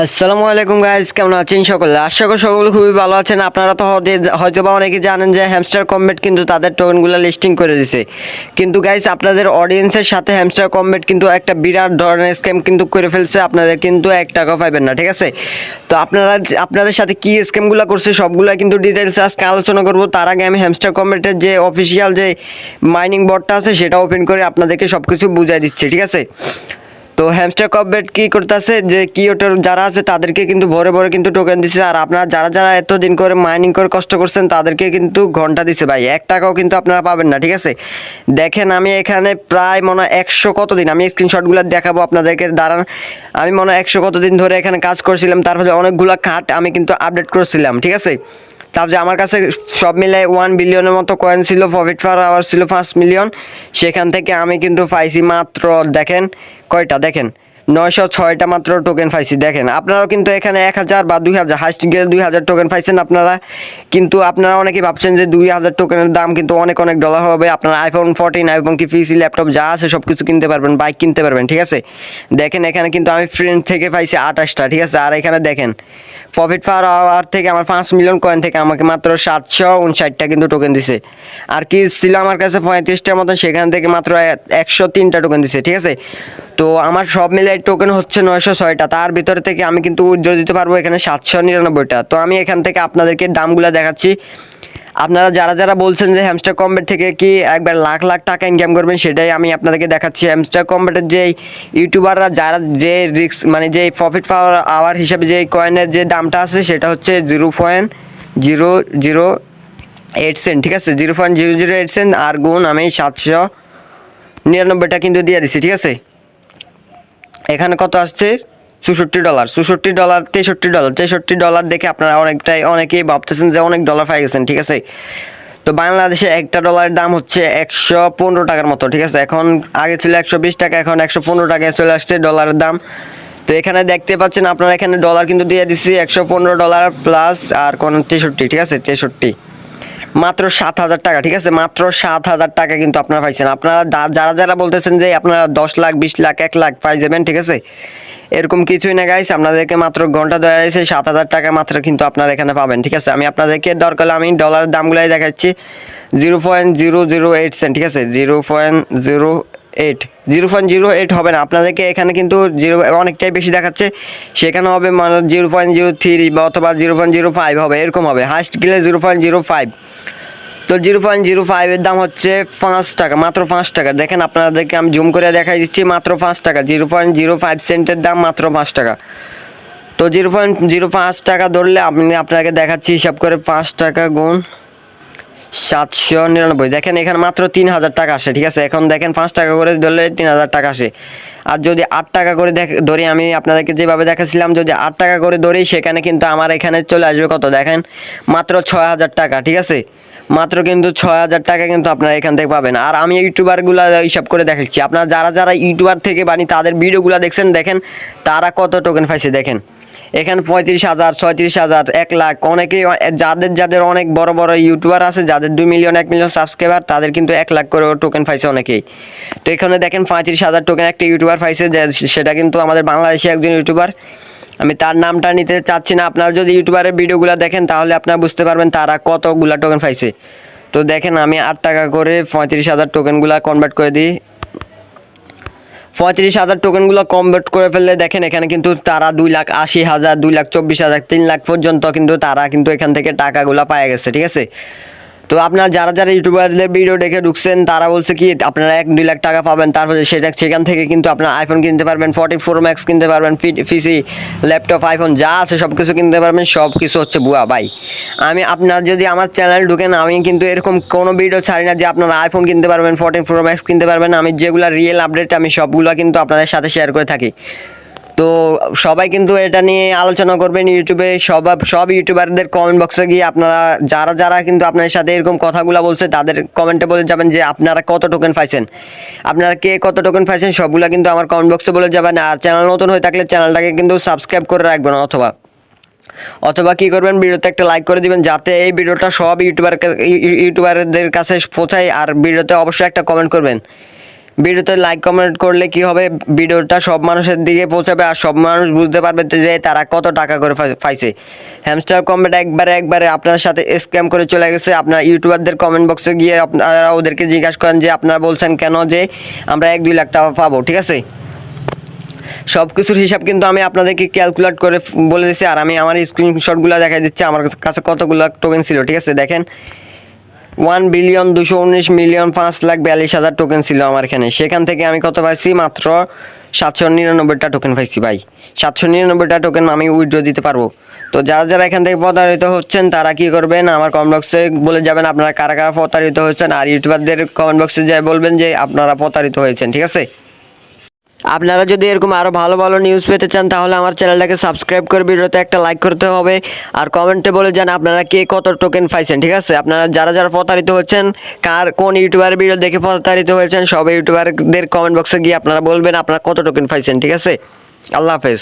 আসসালামু আলাইকুম গাইস, কেমন আছেন সকলে? আশা করি সকলে খুবই ভালো আছেন। আপনারা তো হয়তো বা অনেকে জানেন যে হ্যামস্টার কম্বেট কিন্তু তাদের টোকেনগুলো লিস্টিং করে দিছে। কিন্তু গাইস, আপনাদের অডিয়েন্সের সাথে হ্যামস্টার কম্বেট কিন্তু একটা বিরাট ধরনের স্ক্যাম কিন্তু করে ফেলছে। আপনাদের কিন্তু 1 টাকাও পাইবেন না, ঠিক আছে? তো আপনাদের সাথে কি স্ক্যামগুলো করছে সবগুলো কিন্তু ডিটেলস আজকে আলোচনা করব। তার আগে আমি হ্যামস্টার কম্বেটের যে অফিসিয়াল যে মাইনিং বটটা আছে সেটা ওপেন করে আপনাদেরকে সব কিছু বুঝাই দিচ্ছি, ঠিক আছে? তো হ্যামস্টার কপবেট কি করতেছে যে কি ওটার যারা আছে তাদেরকে কিন্তু ভরে ভরে কিন্তু টোকেন দিছে। আর আপনারা যারা যারা এতদিন করে মাইনিং করে কষ্ট করছেন তাদেরকে কিন্তু ঘন্টা দিছে ভাই, 1 টাকাও কিন্তু আপনারা পাবেন না, ঠিক আছে? দেখেন আমি এখানে প্রায় মনে হয় 100 কতদিন, আমি স্ক্রিনশটগুলো দেখাবো আপনাদেরকে, দাঁড়ান। আমি মনে হয় 100 কতদিন ধরে এখানে কাজ করছিলাম, তারপরে অনেকগুলো কাট আমি কিন্তু আপডেট করছিলাম, ঠিক আছে? তারপরে আমার কাছে সব মিলে 1 বিলিয়নের মতো কয়েন ছিল, প্রফিট পার আওয়ার ছিল 5 মিলিয়ন। সেখান থেকে আমি কিন্তু পাইছি মাত্র দেখেন কয়টা, দেখেন 906টা মাত্র টোকেন পাইছি। দেখেন আপনারাও কিন্তু এখানে 1000 বা 2000, হাইস্ট গেলে 2000 টোকেন পাইছেন আপনারা। কিন্তু আপনারা অনেকেই ভাবছেন যে 2000 টোকেনের দাম কিন্তু অনেক অনেক ডলার হবে। আপনারা আইফোন 14 এবং কি পিসি ল্যাপটপ যা আছে সব কিছু কিনতে পারবেন, বাইক কিনতে পারবেন, ঠিক আছে? দেখেন এখানে কিন্তু আমি ফ্রেন্ড থেকে পাইছি 28টা, ঠিক আছে? আর এখানে দেখেন প্রফিট পার আওয়ার থেকে আমার 5 মিলিয়ন কয়েন থেকে আমাকে মাত্র 759টা কিন্তু টোকেন দিছে। আর কি ছিল আমার কাছে 35টার মতন, সেখান থেকে মাত্র 103টা টোকেন দিছে, ঠিক আছে? তো আমার সব মিলে টোকেন হচ্ছে 906টা। তার ভিতরে থেকে আমি কিন্তু উইথড্র দিতে পারবো এখানে 799টা। তো আমি এখান থেকে আপনাদেরকে দামগুলো দেখাচ্ছি। আপনারা যারা যারা বলছেন যে হ্যামস্টার কম্বেট থেকে কি একবার লাখ লাখ টাকা ইনকাম করবেন, সেটাই আমি আপনাদেরকে দেখাচ্ছি। হ্যামস্টার কম্বেটের যে ইউটিউবাররা যারা যে রিস্ক মানে যে প্রফিট পাওয়ার আওয়ার হিসাবে যে কয়েনের যে দামটা আছে সেটা হচ্ছে 0.008 সেন্ট, ঠিক আছে? 0.008 সেন্ট আর গুণ আমি 799টা কিন্তু দিয়ে দিচ্ছি, ঠিক আছে? এখানে কত আসছে? $64, $64, $63 দেখে আপনারা অনেকেই ভাবতেছেন যে অনেক ডলার পাই গেছেন, ঠিক আছে? তো বাংলাদেশে একটা ডলারের দাম হচ্ছে 115 টাকার মতো, ঠিক আছে? এখন আগে ছিল 120 টাকা, এখন 115 টাকায় চলে আসছে ডলারের দাম। তো এখানে দেখতে পাচ্ছেন আপনারা, এখানে ডলার কিন্তু দিয়ে দিচ্ছি $115 প্লাস আর কোন 63, ঠিক আছে? 63 মাত্র 7,000 টাকা, ঠিক আছে? মাত্র 7,000 টাকা কিন্তু আপনারা পাইছেন। আপনারা যারা যারা বলতেছেন যে আপনারা 10 লাখ 20 লাখ 1 লাখ পাই যাবেন, ঠিক আছে? এরকম কিছুই না গাইস, আপনাদেরকে মাত্র ঘন্টা দেওয়া হয়েছে 7,000 টাকা মাত্র কিন্তু আপনারা এখানে পাবেন, ঠিক আছে? আমি আপনাদেরকে দরকার হলে আমি ডলারের দামগুলাই দেখাচ্ছি। 0.008 সেন্ট, ঠিক আছে? 0.08 হবে না, আপনাদেরকে এখানে কিন্তু অনেকটাই বেশি দেখাচ্ছে। সেখানে হবে মানে 0.03 বা অথবা 0.05 হবে, এরকম হবে। হাইস্ট গেলে 0.05। তো 0.05-এর দাম হচ্ছে 5 টাকা, মাত্র 5 টাকা। দেখেন আপনাদেরকে আমি জুম করে দেখাই দিচ্ছি, মাত্র 5 টাকা। 0.05 সেন্টের দাম মাত্র 5 টাকা। তো 0.05 টাকা ধরলে আপনাকে দেখাচ্ছি হিসাব করে, 5 টাকা গুণ 799, দেখেন এখানে মাত্র 3,000 টাকা আসে, ঠিক আছে? এখন দেখেন 5 টাকা করে ধরলে 3,000 টাকা আসে। আর যদি 8 টাকা করে ধরি, আমি আপনাদেরকে যেভাবে দেখাচ্ছিলাম, যদি 8 টাকা করে ধরি সেখানে কিন্তু আমার এখানে চলে আসবে কত, দেখেন মাত্র 6,000 টাকা, ঠিক আছে? মাত্র কিন্তু 6,000 টাকা কিন্তু আপনারা এখান থেকে পাবেন। আর আমি ইউটিউবারগুলো হিসাব করে দেখাচ্ছি, আপনারা যারা যারা ইউটিউবার থেকে তাদের ভিডিওগুলো দেখছেন, দেখেন তারা কত টোকেন পাইছে। দেখেন এখানে 35,000, 36,000, 1 লাখ, অনেকেই যাদের যাদের অনেক বড় বড় ইউটিউবার আছে, যাদের 2 মিলিয়ন 1 মিলিয়ন সাবস্ক্রাইবার, তাদের কিন্তু 1 লাখ করে টোকেন পাইছে অনেকেই। তো এখানে দেখেন 35,000 টোকেন একটা ইউটিউবার পাইছে, সেটা কিন্তু আমাদের বাংলাদেশি একজন ইউটিউবার। আমি তার নামটা নিতে চাচ্ছি না। আপনারা যদি ইউটিউবারের ভিডিওগুলো দেখেন তাহলে আপনারা বুঝতে পারবেন তারা কতগুলা টোকেন পাইছে। তো দেখেন আমি 8 টাকা করে 35,000 টোকেনগুলো কনভার্ট করে দিই। 35,000 টোকেনগুলো কনভার্ট করে ফেললে দেখেন এখানে কিন্তু তারা 2,80,000, 2,24,000, 3 লাখ পর্যন্ত কিন্তু তারা কিন্তু এখান থেকে টাকাগুলো পায় গেছে, ঠিক আছে? তো আপনারা যারা যারা ইউটিউবারদের ভিডিও দেখে ঢুকছেন তারা বলছে কি আপনারা 1-2 লাখ টাকা পাবেন, তারপরে সেখান থেকে কিন্তু আপনারা আইফোন কিনতে পারবেন, 14 Pro Max কিনতে পারবেন, পিসি ল্যাপটপ আইফোন যা আছে সব কিছু কিনতে পারবেন। সব কিছু হচ্ছে ভুয়া ভাই। আপনার যদি আমার চ্যানেল ঢুকেন, আমি কিন্তু এরকম কোনো ভিডিও ছাড়ি না যে আপনারা আইফোন কিনতে পারবেন, 14 Pro Max কিনতে পারবেন। আমি যেগুলো রিয়েল আপডেট আমি সবগুলো কিন্তু আপনাদের সাথে শেয়ার করে থাকি। তো সবাই কিন্তু এটা নিয়ে আলোচনা করবেন ইউটিউবে, সব ইউটিউবারদের কমেন্ট বক্সে গিয়ে আপনারা যারা যারা কিন্তু আপনাদের সাথে এরকম কথাগুলো বলছে তাদের কমেন্টে বলে যাবেন যে আপনারা কত টোকেন পাইছেন, আপনারা কে কত টোকেন পাইছেন সবগুলো কিন্তু আমার কমেন্ট বক্সে বলে যাবেন। আর চ্যানেল নতুন হয়ে থাকলে চ্যানেলটাকে কিন্তু সাবস্ক্রাইব করে রাখবেন, অথবা কি করবেন, ভিডিওতে একটা লাইক করে দিবেন যাতে এই ভিডিওটা সব ইউটিউবারদের কাছে পৌঁছায়। আর ভিডিওতে অবশ্যই একটা কমেন্ট করবেন, ভিডিওতে লাইক কমেন্ট করলে কি হবে, ভিডিওটা সব মানুষের দিকে পৌঁছাবে আর সব মানুষ বুঝতে পারবে যে তারা কত টাকা করে পাইছে। হ্যামস্টার কমেন্ট একবারে আপনার সাথে স্ক্যাম করে চলে গেছে। আপনার ইউটিউবারদের কমেন্ট বক্সে গিয়ে আপনারা ওদেরকে জিজ্ঞাসা করেন যে আপনারা বলছেন কেন যে আমরা 1-2 লাখ টাকা পাবো, ঠিক আছে। সব কিছুর হিসাব কিন্তু আমি আপনাদেরকে ক্যালকুলেট করে বলে দিচ্ছি, আর আমি আমার স্ক্রিনশটগুলো দেখাই দিচ্ছি আমার কাছে কতগুলো টোকেন ছিল, ঠিক আছে। দেখেন 1,219,5,42,000 টোকেন ছিল আমার এখানে। সেখান থেকে আমি কত পাইছি, মাত্র 799টা টোকেন পাইছি ভাই। 799টা টোকেন আমি উইথড্র দিতে পারবো। তো যারা এখান থেকে প্রতারিত হচ্ছেন তারা কি করবেন, আমার কমেন্ট বক্সে বলে যাবেন আপনারা কারা কারা প্রতারিত হয়েছেন, আর ইউটিউবারদের কমেন্ট বক্সে যাই বলবেন যে আপনারা প্রতারিত হয়েছেন, ঠিক আছে। আপনারা যদি এরকম আরও ভালো ভালো নিউজ পেতে চান তাহলে আমার চ্যানেলটাকে সাবস্ক্রাইব করে ভিডিওতে একটা লাইক করতে হবে, আর কমেন্টে বলে যান আপনারা কে কত টোকেন পাইছেন, ঠিক আছে। আপনারা যারা প্রতারিত হচ্ছেন, কোন ইউটিউবার ভিডিও দেখে প্রতারিত হয়েছেন, সব ইউটিউবারদের কমেন্ট বক্সে গিয়ে আপনারা বলবেন আপনারা কত টোকেন পাইছেন, ঠিক আছে। আল্লাহ হাফেজ।